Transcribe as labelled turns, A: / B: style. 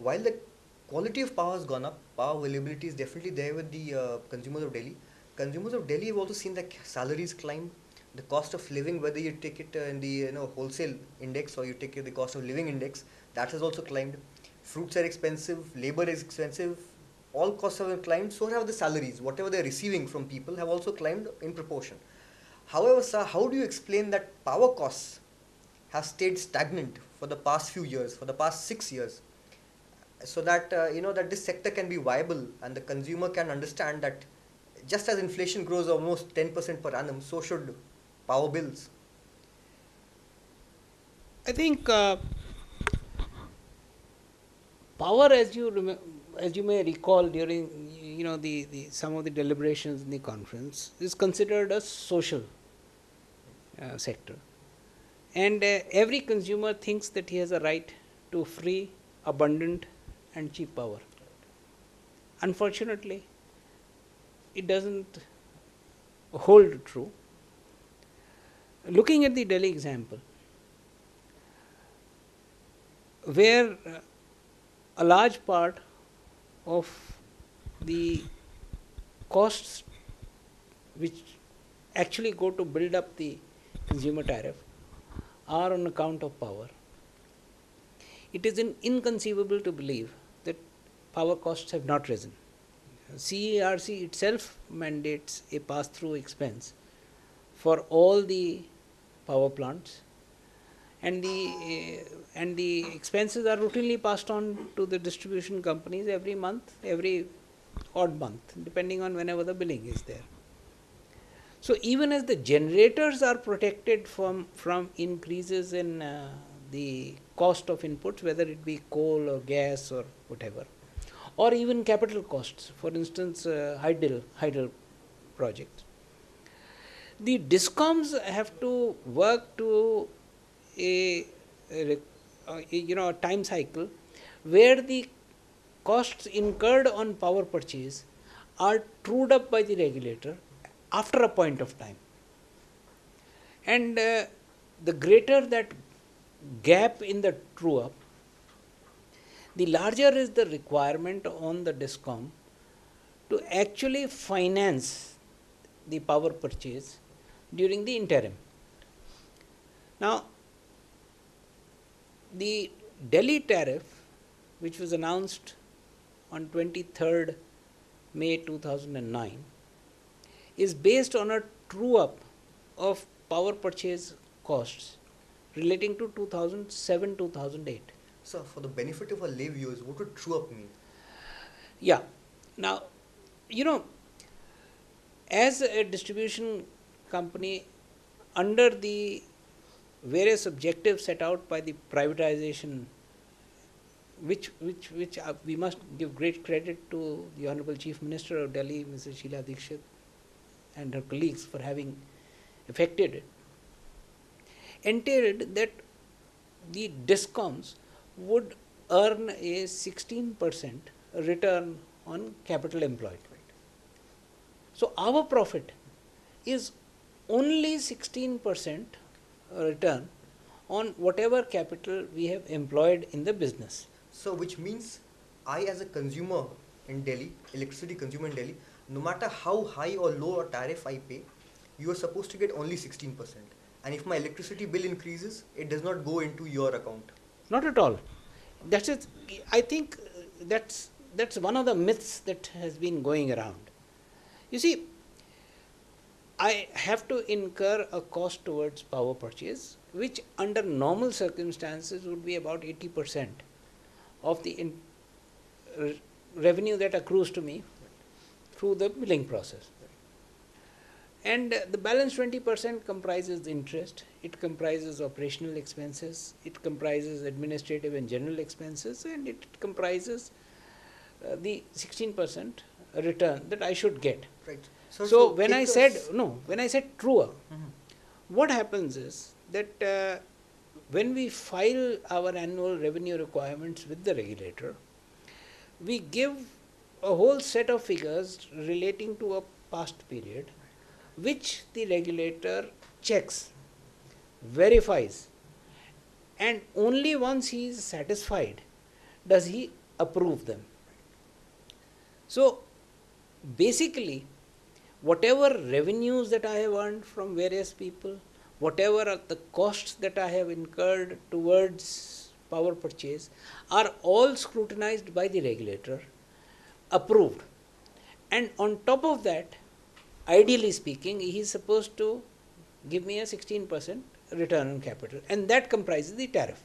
A: while the quality of power has gone up, power availability is definitely there with the consumers of Delhi. Consumers of Delhi have also seen that salaries climb, the cost of living, whether you take it in the wholesale index or you take it the cost of living index, that has also climbed. Fruits are expensive, labor is expensive, all costs have climbed. So have the salaries. Whatever they're receiving from people have also climbed in proportion. However, sir, how do you explain that power costs have stayed stagnant for the past few years, for the past 6 years, so that that this sector can be viable and the consumer can understand that just as inflation grows almost 10% per annum, so should power bills.
B: I think power, as you may recall during the some of the deliberations in the conference, is considered a social sector, and every consumer thinks that he has a right to free, abundant, and cheap power. Unfortunately, it doesn't hold true. Looking at the Delhi example, where a large part of the costs which actually go to build up the consumer tariff are on account of power. It is inconceivable to believe that power costs have not risen. CERC itself mandates a pass-through expense for all the power plants, and the expenses are routinely passed on to the distribution companies every month, every odd month, depending on whenever the billing is there. So even as the generators are protected from increases in the cost of inputs, whether it be coal or gas or whatever, or even capital costs, for instance, hydel projects, the DISCOMs have to work to a time cycle where the costs incurred on power purchase are trued up by the regulator after a point of time, and the greater that gap in the true up, the larger is the requirement on the DISCOM to actually finance the power purchase during the interim. Now, the Delhi tariff, which was announced on 23rd May 2009, is based on a true up of power purchase costs relating to 2007-2008.
A: So, for the benefit of our lay viewers, what would true up mean?
B: Yeah. Now, as a distribution company, under the various objectives set out by the privatization, which we must give great credit to the Honorable Chief Minister of Delhi, Mrs. Sheila Dikshit, and her colleagues for having effected it, entailed that the DISCOMs would earn a 16% return on capital employed. So our profit is only 16% return on whatever capital we have employed in the business.
A: So, which means I, as a consumer in Delhi, electricity consumer in Delhi, no matter how high or low a tariff I pay, you are supposed to get only 16%. And if my electricity bill increases, it does not go into your account.
B: Not at all. That's it. I think that's one of the myths that has been going around. You see, I have to incur a cost towards power purchase, which under normal circumstances would be about 80% of the revenue that accrues to me through the billing process. And the balance 20% comprises interest, it comprises operational expenses, it comprises administrative and general expenses, and it comprises the 16% return that I should get.
A: Right.
B: So when I said true up, what happens is that when we file our annual revenue requirements with the regulator, we give a whole set of figures relating to a past period, which the regulator checks, verifies, and only once he is satisfied does he approve them. So basically, whatever revenues that I have earned from various people, whatever are the costs that I have incurred towards power purchase, are all scrutinized by the regulator, approved. And on top of that, ideally speaking, he is supposed to give me a 16% return on capital, and that comprises the tariff.